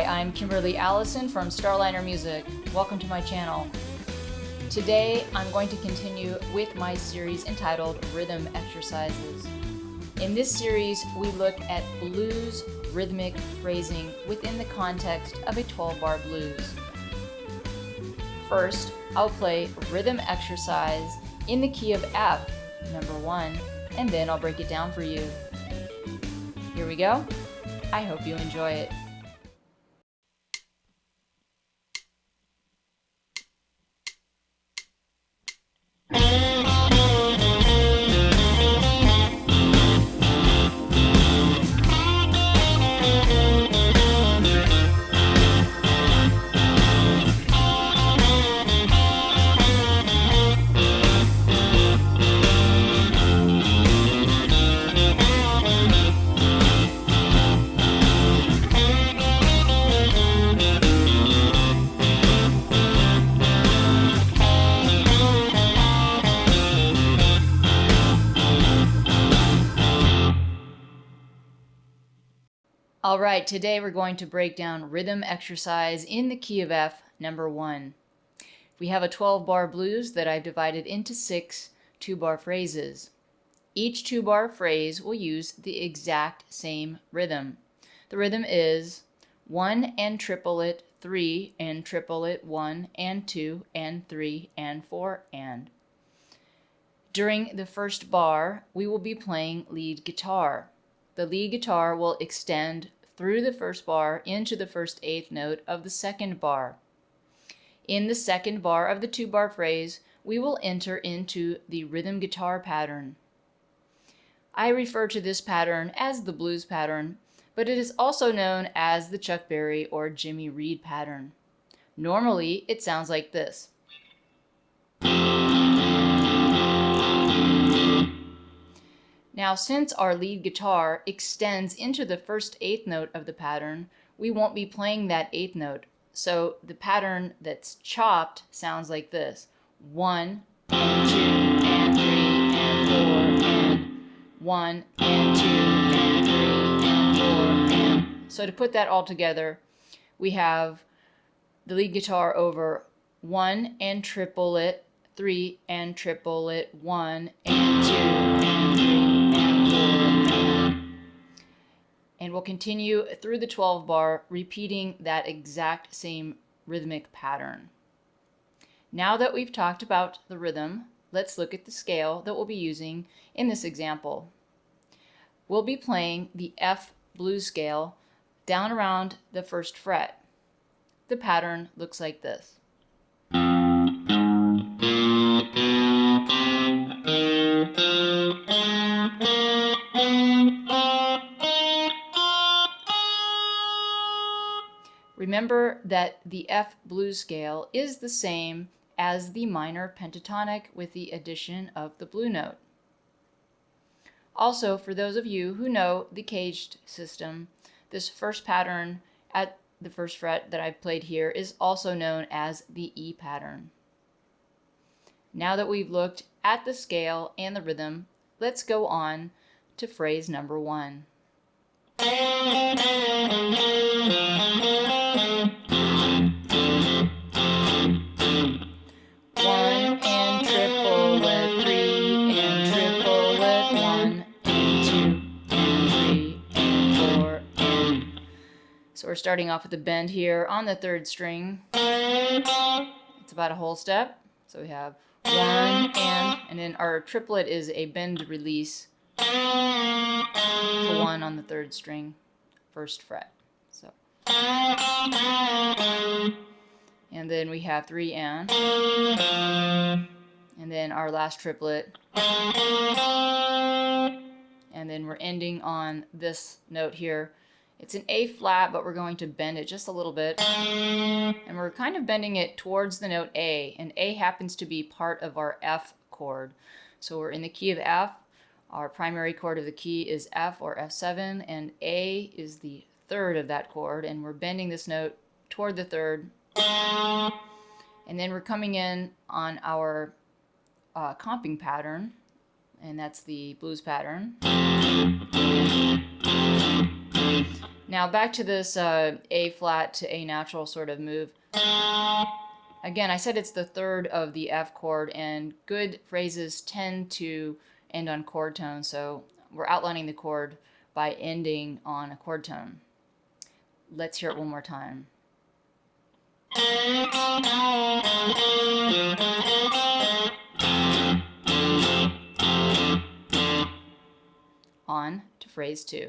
Hi, I'm Kimberly Allison from Starliner Music. Welcome to my channel. Today, I'm going to continue with my series entitled Rhythm Exercises. In this series, we look at blues rhythmic phrasing within the context of a 12-bar blues. First, I'll play Rhythm Exercise in the key of F, number 1, and then I'll break it down for you. Here we go. I hope you enjoy it. All right, today we're going to break down Rhythm Exercise in the key of F, number 1. We have a 12-bar blues that I've divided into 6 2-bar phrases. Each 2-bar phrase will use the exact same rhythm. The rhythm is 1 and triplet, 3 and triplet, 1 and 2 and 3 and 4 and. During the first bar, we will be playing lead guitar. The lead guitar will extend through the first bar into the first eighth note of the second bar. In the second bar of the 2-bar phrase, we will enter into the rhythm guitar pattern. I refer to this pattern as the blues pattern, but it is also known as the Chuck Berry or Jimmy Reed pattern. Normally, it sounds like this. Now, since our lead guitar extends into the first eighth note of the pattern, we won't be playing that eighth note. So the pattern that's chopped sounds like this. 1 and 2 and 3 and 4 and 1 and 2 and 3 and 4 and. So to put that all together, we have the lead guitar over 1 and triplet, 3 and triplet, 1 and 2 and 3. And we'll continue through the 12-bar, repeating that exact same rhythmic pattern. Now that we've talked about the rhythm, let's look at the scale that we'll be using in this example. We'll be playing the F blues scale down around the first fret. The pattern looks like this. Remember that the F blues scale is the same as the minor pentatonic with the addition of the blue note. Also, for those of you who know the caged system, this first pattern at the first fret that I've played here is also known as the E pattern. Now that we've looked at the scale and the rhythm, let's go on to phrase number 1. So we're starting off with a bend here on the 3rd string. It's about a whole step. So we have 1 and then our triplet is a bend release to 1 on the 3rd string, 1st fret. So, and then we have 3 and then our last triplet, and then we're ending on this note here. It's an A flat, but we're going to bend it just a little bit. And we're kind of bending it towards the note A, and A happens to be part of our F chord. So we're in the key of F. Our primary chord of the key is F or F7, and A is the 3rd of that chord, and we're bending this note toward the 3rd. And then we're coming in on our comping pattern, and that's the blues pattern. Now back to this A flat to A natural sort of move. Again, I said it's the third of the F chord, and good phrases tend to end on chord tone, so we're outlining the chord by ending on a chord tone. Let's hear it one more time. On to phrase 2.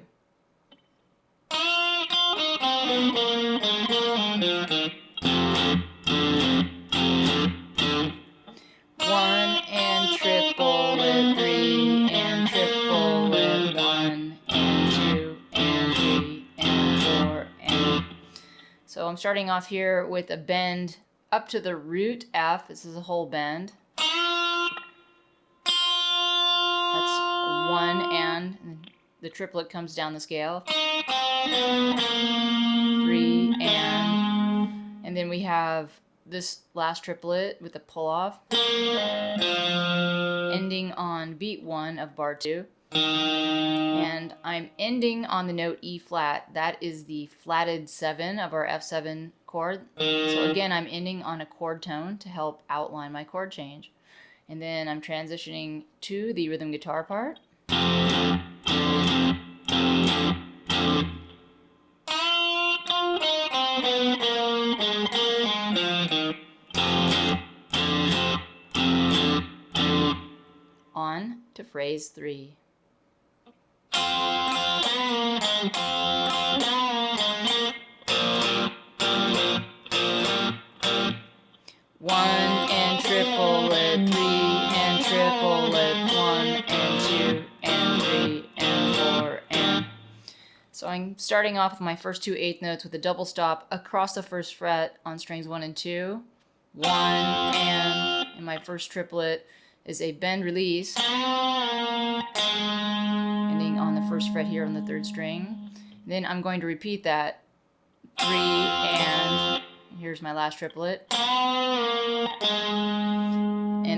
One and triplet, 3 and triplet, 1 and 2 and 3 and 4 and... So I'm starting off here with a bend up to the root F. This is a whole bend. That's 1 and the triplet comes down the scale. 3 and then we have this last triplet with a pull off, ending on beat 1 of bar 2. And I'm ending on the note E flat. That is the flatted 7 of our F7 chord. So again, I'm ending on a chord tone to help outline my chord change. And then I'm transitioning to the rhythm guitar part. On to phrase 3. One and triplet, 3 and triplet, 1 and 2 and 3 and 4 and... So I'm starting off with my first 2 eighth notes with a double stop across the first fret on strings 1 and 2. 1 and my first triplet is a bend release, ending on the first fret here on the 3rd string. Then I'm going to repeat that 3 and here's my last triplet, and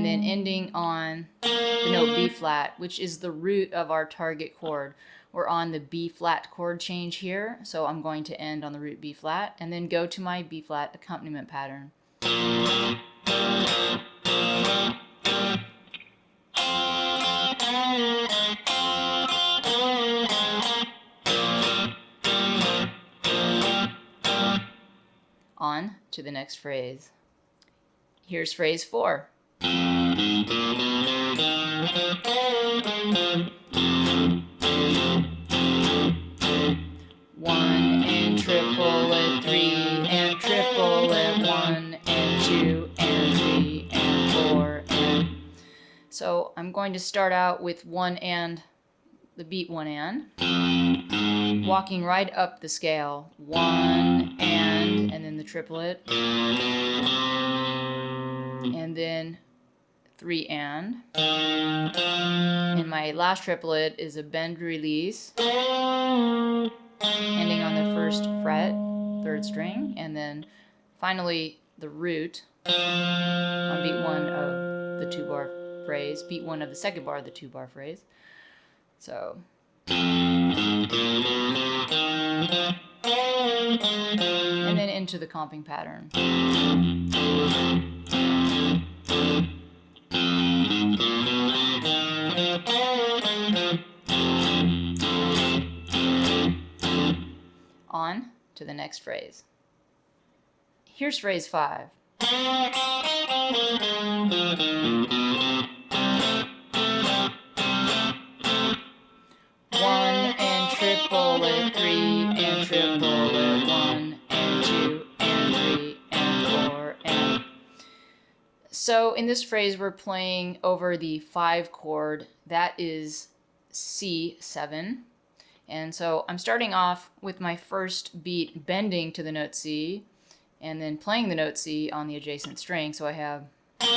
then ending on the note B flat, which is the root of our target chord. We're on the B flat chord change here, so I'm going to end on the root B flat and then go to my B flat accompaniment pattern. On to the next phrase. Here's phrase 4. One and triplet, 3 and triplet, 1 and 2 and 3 and 4 and... So I'm going to start out with 1 and, the beat 1 and, walking right up the scale. 1 and then the triplet, and then 3 and my last triplet is a bend release, ending on the first fret, 3rd string, and then finally the root on beat 1 of the 2-bar phrase, beat 1 of the 2nd bar of the 2-bar phrase. So and then into the comping pattern. On to the next phrase. Here's phrase 5. Triplet, 3 and triplet, 1 and 2 and 3 and 4 and... So in this phrase we're playing over the 5 chord, that is C7, and so I'm starting off with my first beat bending to the note C and then playing the note C on the adjacent string. So I have 1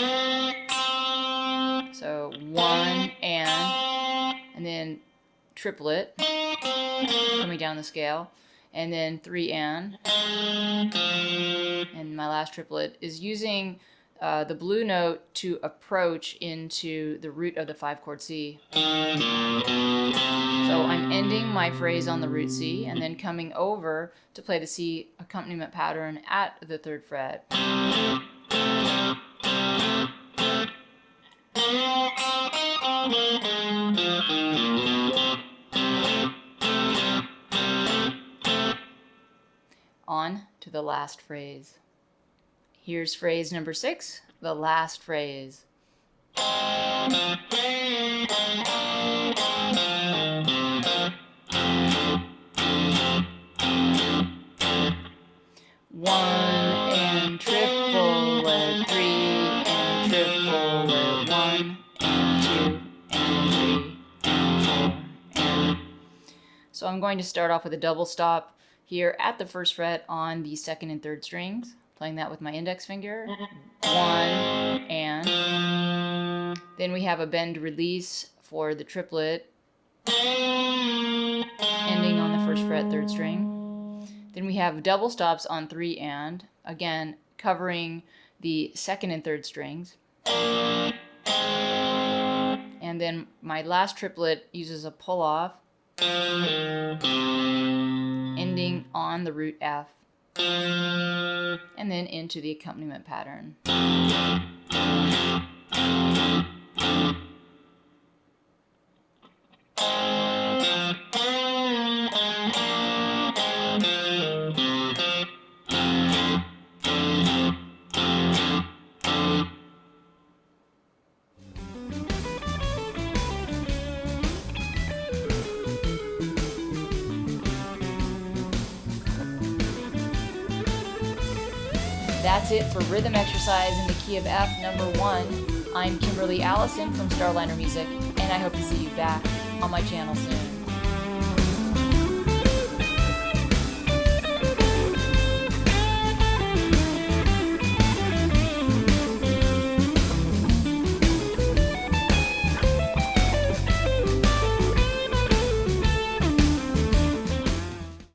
and then triplet coming down the scale, and then 3 and my last triplet is using the blue note to approach into the root of the 5-chord C. So I'm ending my phrase on the root C and then coming over to play the C accompaniment pattern at the 3rd fret. On to the last phrase. Here's phrase number 6, the last phrase. One and triplet, 3 and triplet, 1 and 2 and 3 and 4 and... So I'm going to start off with a double stop here at the 1st fret on the 2nd and 3rd strings, playing that with my index finger. 1 and... Then we have a bend release for the triplet, ending on the 1st fret, 3rd string. Then we have double stops on 3 and, again, covering the 2nd and 3rd strings. And then my last triplet uses a pull-off, ending on the root F, and then into the accompaniment pattern. That's it for rhythm exercise in the key of F number 1. I'm Kimberly Allison from Starliner Music, and I hope to see you back on my channel soon.